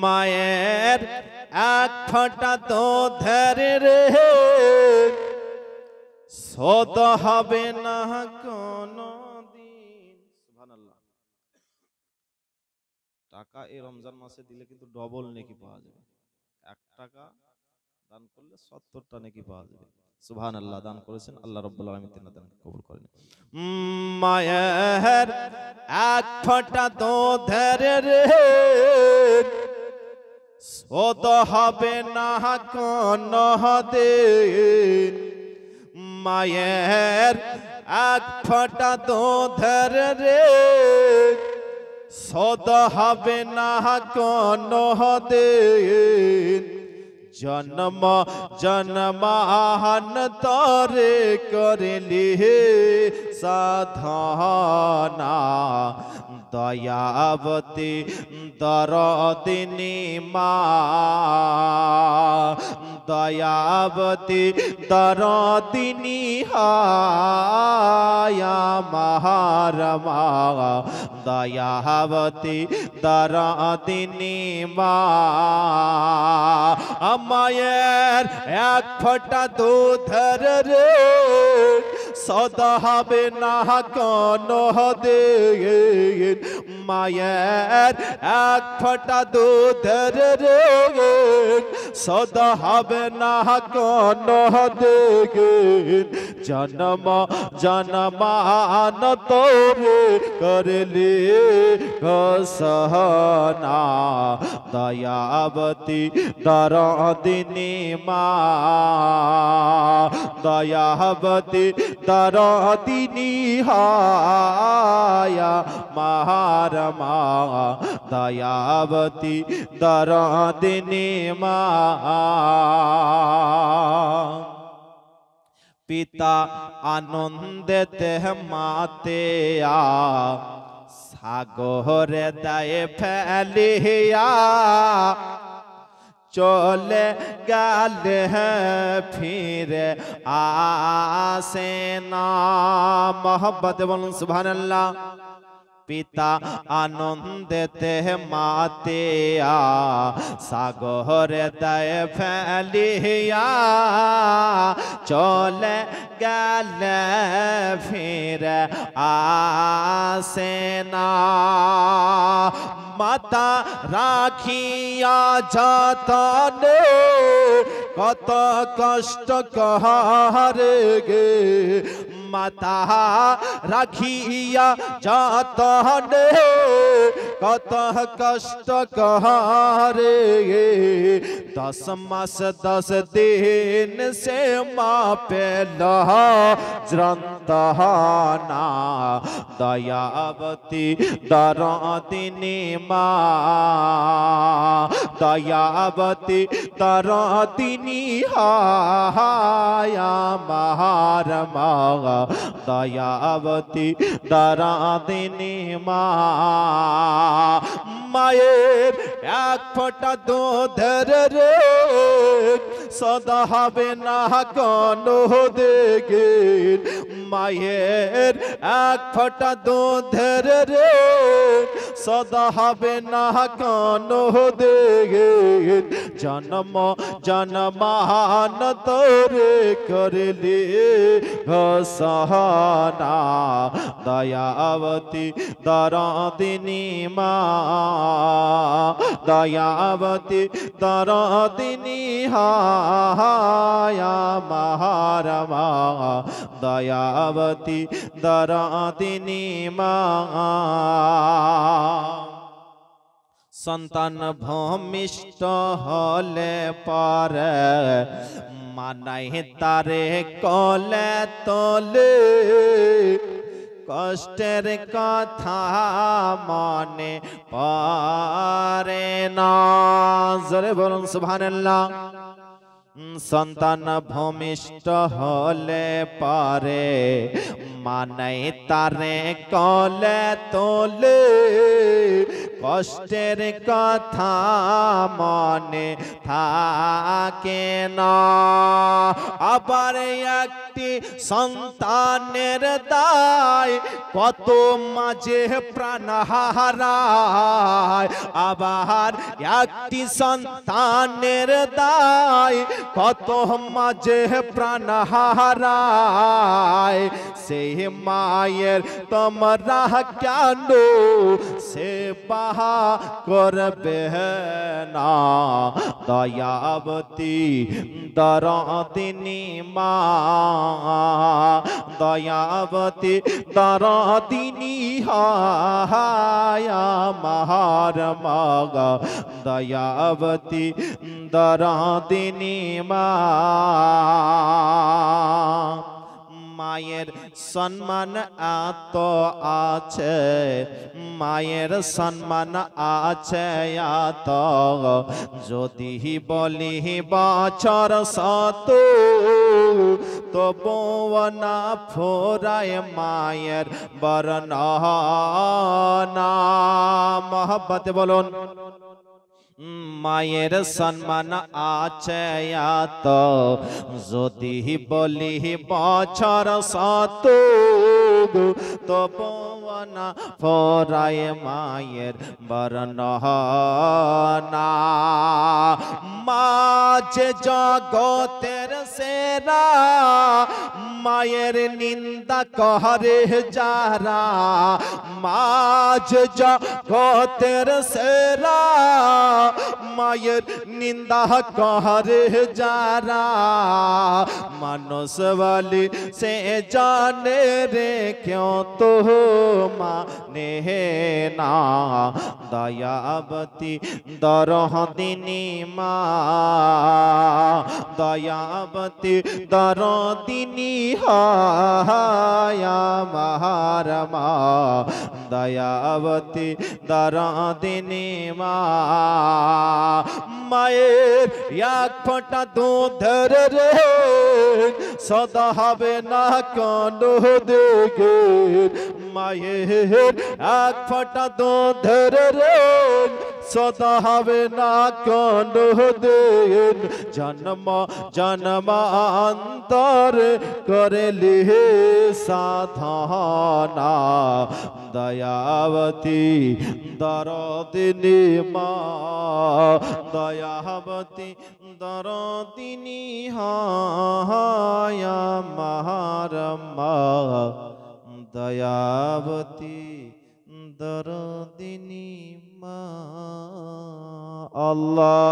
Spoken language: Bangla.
মায়ের এক ফোঁটা দুধের রে শোধ হবে না কোনদিন। সুবহানাল্লাহ। টাকা এই রমজান মাসে দিলে কিন্তু ডবল নেকি পাওয়া যাবে। 1 টাকা দান করলে 70টা নেকি পাওয়া যাবে। সুবহানাল্লাহ। দান করেছেন আল্লাহ রাব্বুল আলামিন তিন দান কবুল করেন। মায়ের এক ফোঁটা দুধের রে শোধ হবে না কোনদিন। মায়ের এক ফোঁটা দুধের রে শোধ হবে না কোনদিন। জন্ম জন্মান্তরে করলি সাধনা দয়াবতী দরদিনী মা, দয়াবতী দরদিনী হায়া মহারমা, দয়াবতী দরদিনী মা। মায়ের এক ফোঁটা দুধের রে শোধ হবে না কোনদিন। মায়ের এক ফোঁটা দুধের রে শোধ হবে না কোনদিন। জন্ম জন্মান্তরে করলি ঘোষণা দয়াবতী দরদিনী মা, দয়াবতী দরদিনী হায়া মহারমা, দয়াবতী দরদিনী মা। পিতা আনন্দেতে মাতেয়া সাগরে দায়ে ফেলিয়া চলে গেলে ফিরে আসে না। মোহব্বত বলুন সুবহানাল্লাহ। পিতা আনন্দেতে মাতেয়া সাগরে দায়ে ফেলিয়া চলে গেলে ফিরে আসে না। মাতা রাখিয়া যতনে কত কষ্ট করে গে, মাতা রাখিয়া যতনে কত কষ্ট করে গে। 10 মাস 10 দিন সে মা পেল যন্ত্রণা দয়াবতী দরদিনী মা, দয়াবতী দরদিনী হায়া মহারমা, দয়াবতী দরদিনী মা। মায়ের এক ফোঁটা দুধের রে শোধ হবে না কোনদিন। মায়ের এক ফোঁটা দুধের রে শোধ হবে না কোনদিন। জন্ম জন্মান্তরে করলি ঘোষণা দয়াবতী দরদিনী মা, দয়াবতী দরদিনী হায়া মহারমা, দয়াবতী দরদিনী মা। সন্তান ভূমিষ্ঠ হলে পরে মানাই তারে কলে তোলে, কষ্টের কথা মনে পড়ে না। জোরে বলুন সুবহানাল্লাহ। সন্তান ভূমিষ্ঠ হলে পরে মানাই তারে কলে তোলে, কষ্টের কথা মনে থাকে না। আবার একটি সন্তানের দায় কত মাঝে প্রাণ হারায়। আবার একটি সন্তানের দায় কত মাঝে প্রাণ হারায়। সেই মায়ের তোমরা কেন সেবা করবে না? দয়াবতী দরদিনী মা, দয়াবতী দরদিনী হায় আমার মা, দয়াবতী দরদিনী মা। মায়ের সম্মান এত আছে, মায়ের সম্মান আছে এত, যদি বলি বছর শত তবুও না ফুরায় মায়ের বর্ণনা। মহব্বতে বলুন, মায়ের সম্মান আছে এত, যদি বলি বছর শত তবুও না ফুরায় মায়ের বর্ণনা। মা যে জগতের সেরা, মায়ের নিন্দা করে যারা। মা যে জগতের সেরা, মায়ের নিন্দা করে যারা। মানুষ বলি সে জানে রে কেউ তো মানে না। দয়াবতী দরদিনী মা, দয়াবতী দরদিনী হায় আমার মা, দয়াবতী দরদিনী মা। মায়ের এক ফোঁটা দুধের রে সদা হবে না কোনো দিকে। মায়ের এক ফোঁটা দুধের রে সদা হবে না কোনো দিন। জন্ম জন্মান্তর করলি সাধনা। দয়াবতী দরদিনী মা, দয়াবতী দরদিনী হায় আমার মা, দয়াবতী দরদিনী মা। আল্লাহ